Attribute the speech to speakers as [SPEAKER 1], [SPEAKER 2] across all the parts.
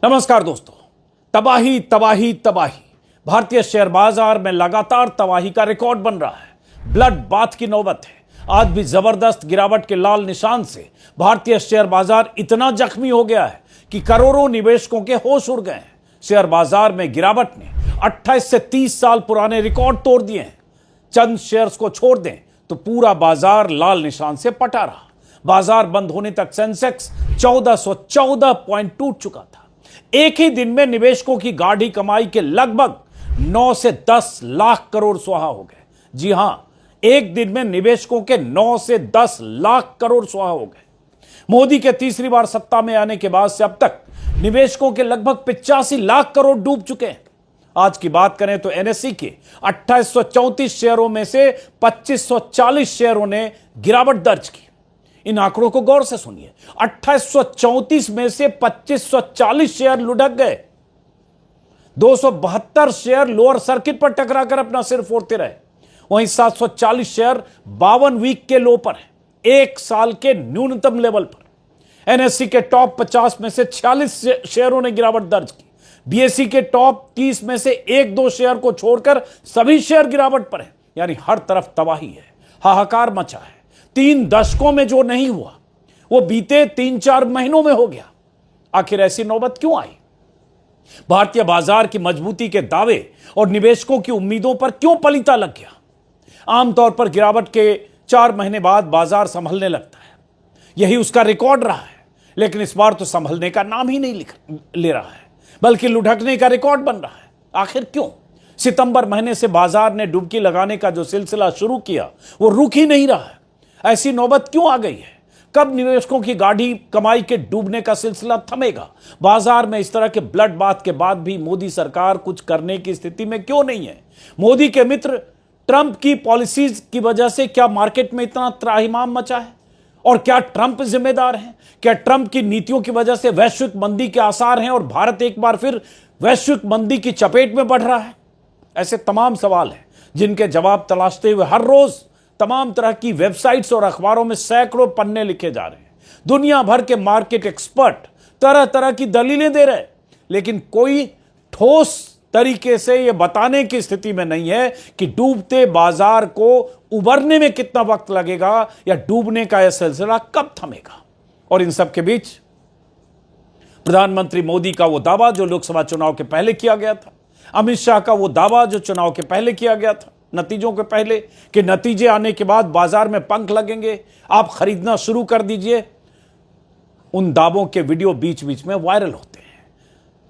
[SPEAKER 1] नमस्कार दोस्तों। तबाही तबाही तबाही, भारतीय शेयर बाजार में लगातार तबाही का रिकॉर्ड बन रहा है। ब्लड बाथ की नौबत है। आज भी जबरदस्त गिरावट के लाल निशान से भारतीय शेयर बाजार इतना जख्मी हो गया है कि करोड़ों निवेशकों के होश उड़ गए हैं। शेयर बाजार में गिरावट ने 28 से 30 साल पुराने रिकॉर्ड तोड़ दिए हैं। चंद शेयर्स को छोड़ दें तो पूरा बाजार लाल निशान से पटा रहा। बाजार बंद होने तक सेंसेक्स 1414 पॉइंट टूट चुका था। एक ही दिन में निवेशकों की गाढ़ी कमाई के लगभग 9 से 10 लाख करोड़ स्वाहा हो गए। जी हां, एक दिन में निवेशकों के 9 से 10 लाख करोड़ स्वाहा हो गए। मोदी के तीसरी बार सत्ता में आने के बाद से अब तक निवेशकों के लगभग 85 लाख करोड़ डूब चुके हैं। आज की बात करें तो एनएसई के 2834 शेयरों में से 2540 शेयरों ने गिरावट दर्ज की। इन आंकड़ों को गौर से सुनिए। 2834 में से 2540 शेयर लुढ़क गए। 272 शेयर लोअर सर्किट पर टकराकर अपना सिर फोड़ते रहे। वहीं 740 शेयर 52 वीक के लो पर है, एक साल के न्यूनतम लेवल पर। एनएसई के टॉप 50 में से 46 शेयरों ने गिरावट दर्ज की। बीएसई के टॉप 30 में से 1-2 शेयर को छोड़कर सभी शेयर गिरावट पर है। यानी हर तरफ तबाही है, हाहाकार मचा है। 3 दशकों में जो नहीं हुआ वो बीते 3-4 महीनों में हो गया। आखिर ऐसी नौबत क्यों आई? भारतीय बाजार की मजबूती के दावे और निवेशकों की उम्मीदों पर क्यों पलीता लग गया? आमतौर पर गिरावट के 4 महीने बाद बाजार संभलने लगता है, यही उसका रिकॉर्ड रहा है। लेकिन इस बार तो संभलने का नाम ही नहीं ले रहा है, बल्कि लुढ़कने का रिकॉर्ड बन रहा है। आखिर क्यों? सितंबर महीने से बाजार ने डुबकी लगाने का जो सिलसिला शुरू किया वो रुक ही नहीं रहा है। ऐसी नौबत क्यों आ गई है? कब निवेशकों की गाढ़ी कमाई के डूबने का सिलसिला थमेगा? बाजार में इस तरह के ब्लड बाथ के बाद भी मोदी सरकार कुछ करने की स्थिति में क्यों नहीं है? मोदी के मित्र ट्रंप की पॉलिसीज की वजह से क्या मार्केट में इतना त्राहिमाम मचा है? और क्या ट्रंप जिम्मेदार हैं? क्या ट्रंप की नीतियों की वजह से वैश्विक मंदी के आसार हैं और भारत एक बार फिर वैश्विक मंदी की चपेट में बढ़ रहा है? ऐसे तमाम सवाल हैं जिनके जवाब तलाशते हुए हर रोज तमाम तरह की वेबसाइट्स और अखबारों में सैकड़ों पन्ने लिखे जा रहे हैं। दुनिया भर के मार्केट एक्सपर्ट तरह तरह की दलीलें दे रहे हैं, लेकिन कोई ठोस तरीके से यह बताने की स्थिति में नहीं है कि डूबते बाजार को उबरने में कितना वक्त लगेगा या डूबने का यह सिलसिला कब थमेगा। और इन सब के बीच प्रधानमंत्री मोदी का वो दावा जो लोकसभा चुनाव के पहले किया गया था, अमित शाह का वो दावा जो चुनाव के पहले किया गया था, नतीजों के पहले, कि नतीजे आने के बाद बाजार में पंख लगेंगे, आप खरीदना शुरू कर दीजिए। उन दावों के वीडियो बीच बीच में वायरल होते हैं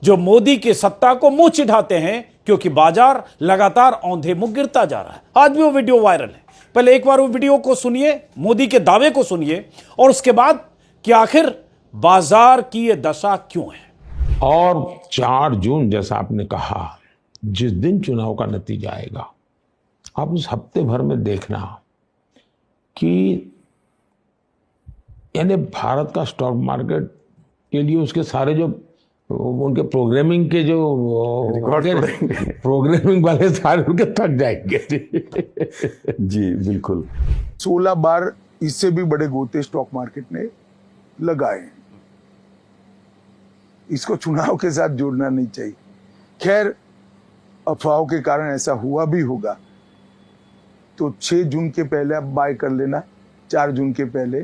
[SPEAKER 1] जो मोदी की सत्ता को मुंह चिढ़ाते हैं, क्योंकि बाजार लगातार औंधे मुंह गिरता जा रहा है। आज भी वो वीडियो वायरल है। पहले एक बार वो वीडियो को सुनिए, मोदी के दावे को सुनिए, और उसके बाद कि आखिर बाजार की यह दशा क्यों है।
[SPEAKER 2] और 4 जून जैसा आपने कहा, जिस दिन चुनाव का नतीजा आएगा, आप उस हफ्ते भर में देखना कि यानी भारत का स्टॉक मार्केट के लिए उसके सारे जो उनके प्रोग्रामिंग के जो प्रोग्रामिंग वाले सारे उनके थक जाएंगे।
[SPEAKER 3] जी बिल्कुल।
[SPEAKER 4] 16 बार इससे भी बड़े गोते स्टॉक मार्केट ने लगाए। इसको चुनाव के साथ जोड़ना नहीं चाहिए। खैर, अफवाहों के कारण ऐसा हुआ भी होगा तो 6 जून के पहले आप बाय कर लेना। 4 जून के पहले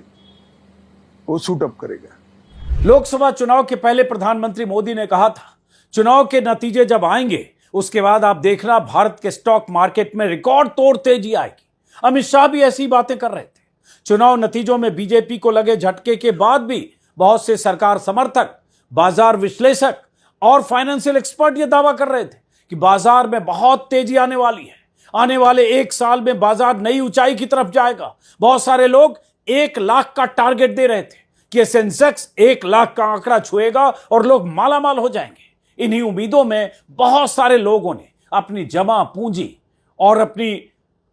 [SPEAKER 4] वो सूट अप करेगा।
[SPEAKER 1] लोकसभा चुनाव के पहले प्रधानमंत्री मोदी ने कहा था, चुनाव के नतीजे जब आएंगे उसके बाद आप देखना भारत के स्टॉक मार्केट में रिकॉर्ड तोड़ तेजी आएगी। अमित शाह भी ऐसी बातें कर रहे थे। चुनाव नतीजों में बीजेपी को लगे झटके के बाद भी बहुत से सरकार समर्थक, बाजार विश्लेषक और फाइनेंशियल एक्सपर्ट यह दावा कर रहे थे कि बाजार में बहुत तेजी आने वाली है। आने वाले 1 साल में बाजार नई ऊंचाई की तरफ जाएगा। बहुत सारे लोग 1 लाख का टारगेट दे रहे थे कि सेंसेक्स 1 लाख का आंकड़ा छुएगा और लोग मालामाल हो जाएंगे। इन्हीं उम्मीदों में बहुत सारे लोगों ने अपनी जमा पूंजी और अपनी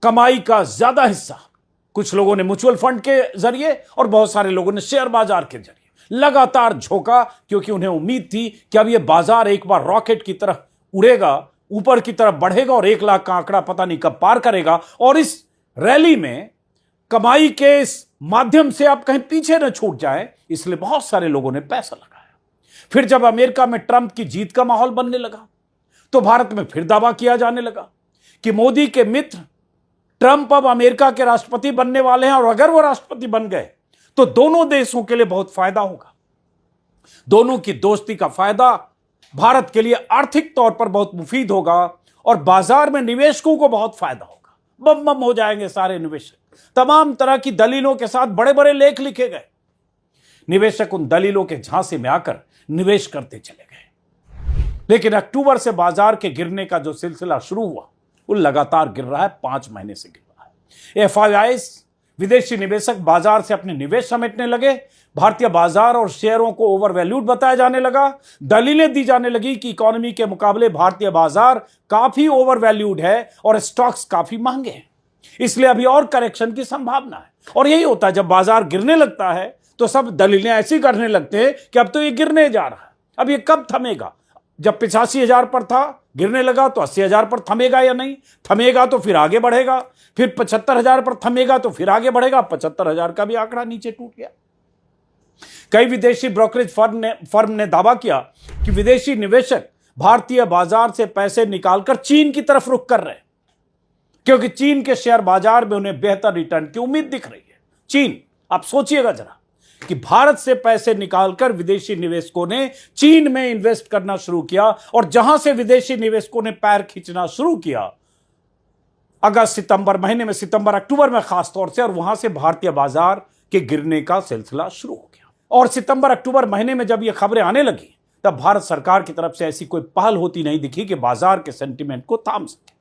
[SPEAKER 1] कमाई का ज्यादा हिस्सा, कुछ लोगों ने म्यूचुअल फंड के जरिए और बहुत सारे लोगों ने शेयर बाजार के जरिए लगातार झोंका, क्योंकि उन्हें उम्मीद थी कि अब यह बाजार एक बार रॉकेट की तरह उड़ेगा, ऊपर की तरफ बढ़ेगा और 1 लाख का आंकड़ा पता नहीं कब पार करेगा। और इस रैली में कमाई के इस माध्यम से आप कहीं पीछे न छूट जाए, इसलिए बहुत सारे लोगों ने पैसा लगाया। फिर जब अमेरिका में ट्रंप की जीत का माहौल बनने लगा तो भारत में फिर दावा किया जाने लगा कि मोदी के मित्र ट्रंप अब अमेरिका के राष्ट्रपति बनने वाले हैं और अगर वो राष्ट्रपति बन गए तो दोनों देशों के लिए बहुत फायदा होगा। दोनों की दोस्ती का फायदा भारत के लिए आर्थिक तौर पर बहुत मुफीद होगा और बाजार में निवेशकों को बहुत फायदा होगा। बम बम हो जाएंगे सारे निवेशक। तमाम तरह की दलीलों के साथ बड़े बड़े लेख लिखे गए। निवेशक उन दलीलों के झांसे में आकर निवेश करते चले गए। लेकिन अक्टूबर से बाजार के गिरने का जो सिलसिला शुरू हुआ वो लगातार गिर रहा है, 5 महीने से गिर रहा है। एफआईआई विदेशी निवेशक बाजार से अपने निवेश समेटने लगे। भारतीय बाजार और शेयरों को ओवरवैल्यूड बताया जाने लगा। दलीलें दी जाने लगी कि इकोनॉमी के मुकाबले भारतीय बाजार काफी ओवरवैल्यूड है और स्टॉक्स काफी महंगे हैं, इसलिए अभी और करेक्शन की संभावना है। और यही होता है, जब बाजार गिरने लगता है तो सब दलीलें ऐसी करने लगते हैं कि अब तो ये गिरने जा रहा है, अब ये कब थमेगा। जब 85,000 पर था, गिरने लगा तो 80,000 पर थमेगा या नहीं, थमेगा तो फिर आगे बढ़ेगा, फिर 75,000 पर थमेगा तो फिर आगे बढ़ेगा। 75,000 का भी आंकड़ा नीचे टूट गया। कई विदेशी ब्रोकरेज फर्म ने दावा किया कि विदेशी निवेशक भारतीय बाजार से पैसे निकालकर चीन की तरफ रुख कर रहे हैं, क्योंकि चीन के शेयर बाजार में उन्हें बेहतर रिटर्न की उम्मीद दिख रही है। चीन, आप सोचिएगा जरा कि भारत से पैसे निकालकर विदेशी निवेशकों ने चीन में इन्वेस्ट करना शुरू किया और जहां से विदेशी निवेशकों ने पैर खींचना शुरू किया अगस्त सितंबर महीने में, सितंबर अक्टूबर में खासतौर से, और वहां से भारतीय बाजार के गिरने का सिलसिला शुरू हो गया। और सितंबर अक्टूबर महीने में जब ये खबरें आने लगी तब भारत सरकार की तरफ से ऐसी कोई पहल होती नहीं दिखी कि बाजार के सेंटीमेंट को थाम सके।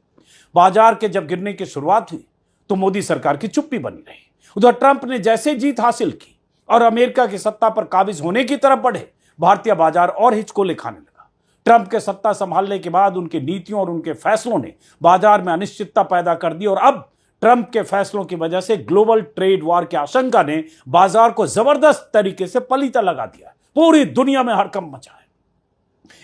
[SPEAKER 1] बाजार के जब गिरने की शुरुआत हुई तो मोदी सरकार की चुप्पी बनी रही। उधर ट्रंप ने जैसे जीत हासिल की और अमेरिका की सत्ता पर काबिज होने की तरफ बढ़े, भारतीय बाजार और हिचकोले खाने लगा। ट्रंप के सत्ता संभालने के बाद उनकी नीतियों और उनके फैसलों ने बाजार में अनिश्चितता पैदा कर दी और अब ट्रंप के फैसलों की वजह से ग्लोबल ट्रेड वॉर की आशंका ने बाजार को जबरदस्त तरीके से पलीता लगा दिया। पूरी दुनिया में हड़कंप मचा है।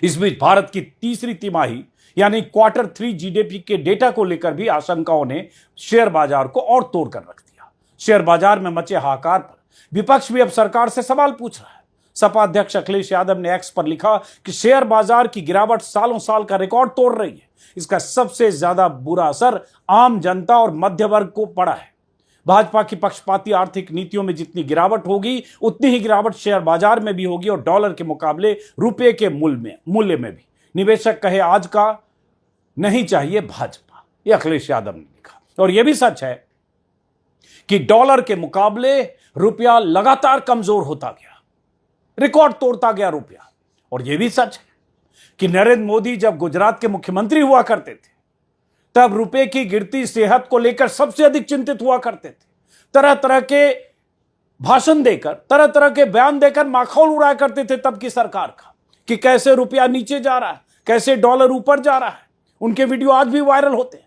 [SPEAKER 1] इस बीच भारत की तीसरी तिमाही यानी Q3 जीडीपी के डेटा को लेकर भी आशंकाओं ने शेयर बाजार को और तोड़ कर रख दिया। शेयर बाजार में मचे हाहाकार पर विपक्ष भी अब सरकार से सवाल पूछ रहा है। सपा अध्यक्ष अखिलेश यादव ने एक्स पर लिखा कि शेयर बाजार की गिरावट सालों साल का रिकॉर्ड तोड़ रही है। इसका सबसे ज्यादा बुरा असर आम जनता और मध्य वर्ग को पड़ा है। भाजपा की पक्षपाती आर्थिक नीतियों में जितनी गिरावट होगी उतनी ही गिरावट शेयर बाजार में भी होगी और डॉलर के मुकाबले रुपए के मूल्य में भी। निवेशक कहे आज का नहीं चाहिए भाजपा, ये अखिलेश यादव ने लिखा। और यह भी सच है कि डॉलर के मुकाबले रुपया लगातार कमजोर होता गया, रिकॉर्ड तोड़ता गया रुपया। और यह भी सच है कि नरेंद्र मोदी जब गुजरात के मुख्यमंत्री हुआ करते थे तब रुपए की गिरती सेहत को लेकर सबसे अधिक चिंतित हुआ करते थे। तरह तरह के भाषण देकर, तरह तरह के बयान देकर माखौल उड़ाया करते थे तब की सरकार का कि कैसे रुपया नीचे जा रहा है, कैसे डॉलर ऊपर जा रहा है। उनके वीडियो आज भी वायरल होते हैं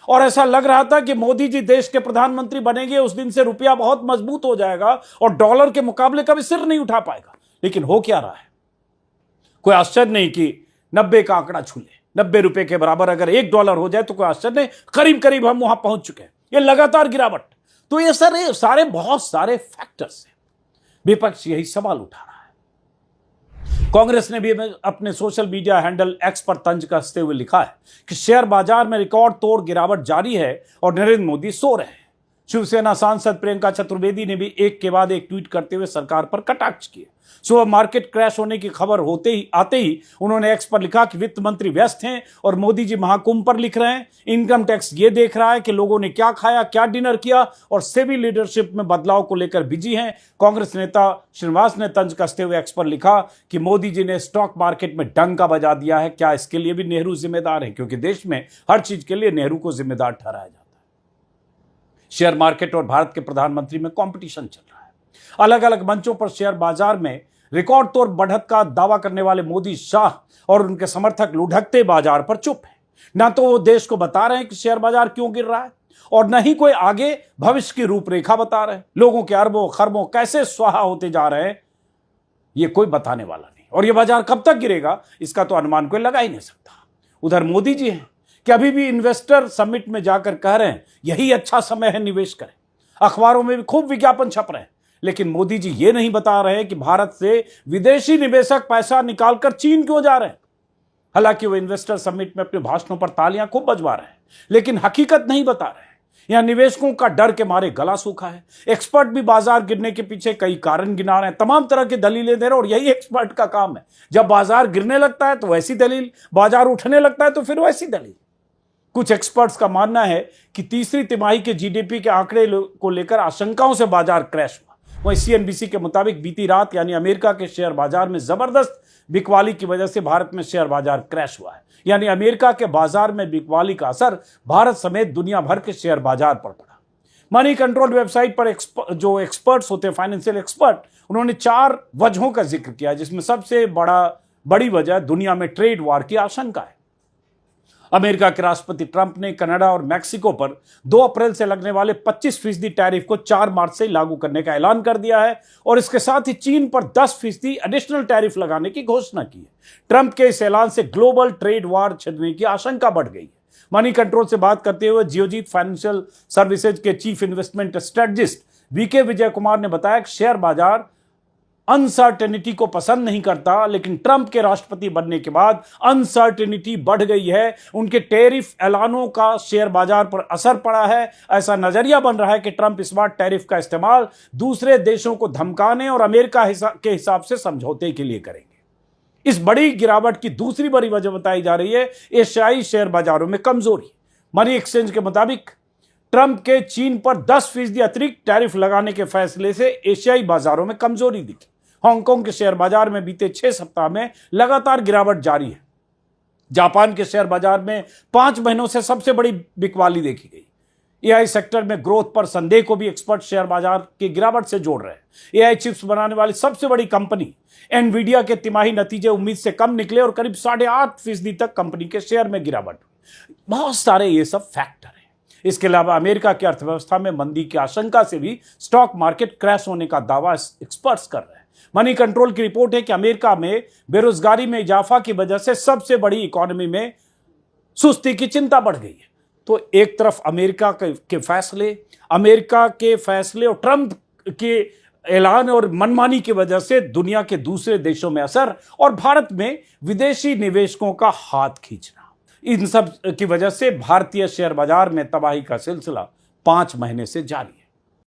[SPEAKER 1] और ऐसा लग रहा था कि मोदी जी देश के प्रधानमंत्री बनेंगे उस दिन से रुपया बहुत मजबूत हो जाएगा और डॉलर के मुकाबले कभी सिर नहीं उठा पाएगा। लेकिन हो क्या रहा है? कोई आश्चर्य नहीं कि 90 का आंकड़ा छू ले। 90 रुपए के बराबर अगर $1 हो जाए तो कोई आश्चर्य नहीं, करीब करीब हम वहां पहुंच चुके हैं। ये लगातार गिरावट, तो ये सारे बहुत सारे फैक्टर्स हैं। विपक्ष यही सवाल उठा रहा है। कांग्रेस ने भी अपने सोशल मीडिया हैंडल एक्स पर तंज कसते हुए लिखा है कि शेयर बाजार में रिकॉर्ड तोड़ गिरावट जारी है और नरेंद्र मोदी सो रहे हैं। शिवसेना सांसद प्रियंका चतुर्वेदी ने भी एक के बाद एक ट्वीट करते हुए सरकार पर कटाक्ष किए। सुबह मार्केट क्रैश होने की खबर आते ही उन्होंने एक्स पर लिखा कि वित्त मंत्री व्यस्त हैं और मोदी जी महाकुंभ पर लिख रहे हैं। इनकम टैक्स ये देख रहा है कि लोगों ने क्या खाया, क्या डिनर किया और सेबी लीडरशिप में बदलाव को लेकर बिजी हैं। कांग्रेस नेता श्रीनिवास ने तंज कसते हुए एक्स पर लिखा कि मोदी जी ने स्टॉक मार्केट में डंका बजा दिया है। क्या इसके लिए भी नेहरू जिम्मेदार है? क्योंकि देश में हर चीज के लिए नेहरू को जिम्मेदार ठहराया जाता है। शेयर मार्केट और भारत के प्रधानमंत्री में कंपटीशन चल रहा है। अलग अलग मंचों पर शेयर बाजार में रिकॉर्ड तोड़ बढ़त का दावा करने वाले मोदी, शाह और उनके समर्थक लुढ़कते बाजार पर चुप है। ना तो वो देश को बता रहे हैं कि शेयर बाजार क्यों गिर रहा है और न ही कोई आगे भविष्य की रूपरेखा बता रहे हैं। लोगों के अरबों खरबों कैसे स्वाहा होते जा रहे हैं ये कोई बताने वाला नहीं। और ये बाजार कब तक गिरेगा इसका तो अनुमान कोई लगा ही नहीं सकता। उधर मोदी जी हैं कि अभी भी इन्वेस्टर समिट में जाकर कह रहे हैं यही अच्छा समय है निवेश करें। अखबारों में भी खूब विज्ञापन छप रहे हैं, लेकिन मोदी जी ये नहीं बता रहे कि भारत से विदेशी निवेशक पैसा निकालकर चीन क्यों जा रहे हैं। हालांकि वो इन्वेस्टर समिट में अपने भाषणों पर तालियां खूब बजवा रहे हैं, लेकिन हकीकत नहीं बता रहे हैं। यहां निवेशकों का डर के मारे गला सूखा है। एक्सपर्ट भी बाजार गिरने के पीछे कई कारण गिना रहे हैं, तमाम तरह की दलीलें दे रहे हैं, और यही एक्सपर्ट का काम है। जब बाजार गिरने लगता है तो वैसी दलील, बाजार उठने लगता है तो फिर वैसी दलील। कुछ एक्सपर्ट्स का मानना है कि तीसरी तिमाही के जीडीपी के आंकड़े को लेकर आशंकाओं से बाजार क्रैश हुआ। वहीं सीएनबीसी के मुताबिक बीती रात यानी अमेरिका के शेयर बाजार में जबरदस्त बिकवाली की वजह से भारत में शेयर बाजार क्रैश हुआ है। यानी अमेरिका के बाजार में बिकवाली का असर भारत समेत दुनिया भर के शेयर बाजार पर पड़ा। मनी कंट्रोल वेबसाइट पर जो एक्सपर्ट्स होते हैं, फाइनेंशियल एक्सपर्ट, उन्होंने 4 वजहों का जिक्र किया, जिसमें सबसे बड़ी वजह दुनिया में ट्रेड वॉर की आशंका है। अमेरिका के राष्ट्रपति ट्रंप ने कनाडा और मैक्सिको पर 2 अप्रैल से लगने वाले 25% टैरिफ को 4 मार्च से लागू करने का ऐलान कर दिया है, और इसके साथ ही चीन पर 10% एडिशनल टैरिफ लगाने की घोषणा की है। ट्रंप के इस ऐलान से ग्लोबल ट्रेड वॉर छिड़ने की आशंका बढ़ गई है। मनी कंट्रोल से बात करते हुए जियोजीत फाइनेंशियल सर्विसेज के chief investment strategist VK Vijay Kumar ने बताया कि शेयर बाजार अनसर्टेनिटी को पसंद नहीं करता, लेकिन ट्रंप के राष्ट्रपति बनने के बाद अनसर्टेनिटी बढ़ गई है। उनके टैरिफ ऐलानों का शेयर बाजार पर असर पड़ा है। ऐसा नजरिया बन रहा है कि ट्रंप इस बार टैरिफ का इस्तेमाल दूसरे देशों को धमकाने और अमेरिका के हिसाब से समझौते के लिए करेंगे। इस बड़ी गिरावट की दूसरी बड़ी वजह बताई जा रही है एशियाई शेयर बाजारों में कमजोरी। मनी एक्सचेंज के मुताबिक ट्रंप के चीन पर 10% अतिरिक्त टैरिफ लगाने के फैसले से एशियाई बाजारों में कमजोरी दिखी। हांगकांग के शेयर बाजार में बीते 6 सप्ताह में लगातार गिरावट जारी है। जापान के शेयर बाजार में 5 महीनों से सबसे बड़ी बिकवाली देखी गई। एआई सेक्टर में ग्रोथ पर संदेह को भी एक्सपर्ट शेयर बाजार की गिरावट से जोड़ रहे हैं। एआई चिप्स बनाने वाली सबसे बड़ी कंपनी एनवीडिया के तिमाही नतीजे उम्मीद से कम निकले और करीब 8.5% तक कंपनी के शेयर में गिरावट हुई। बहुत सारे ये सब फैक्टर हैं। इसके अलावा अमेरिका की अर्थव्यवस्था में मंदी की आशंका से भी स्टॉक मार्केट क्रैश होने का दावा एक्सपर्ट्स कर रहे हैं। मनी कंट्रोल की रिपोर्ट है कि अमेरिका में बेरोजगारी में इजाफा की वजह से सबसे बड़ी इकोनॉमी में सुस्ती की चिंता बढ़ गई है। तो एक तरफ अमेरिका के फैसले और ट्रंप के ऐलान और मनमानी की वजह से दुनिया के दूसरे देशों में असर, और भारत में विदेशी निवेशकों का हाथ खींचना, इन सब की वजह से भारतीय शेयर बाजार में तबाही का सिलसिला 5 महीने से जारी है।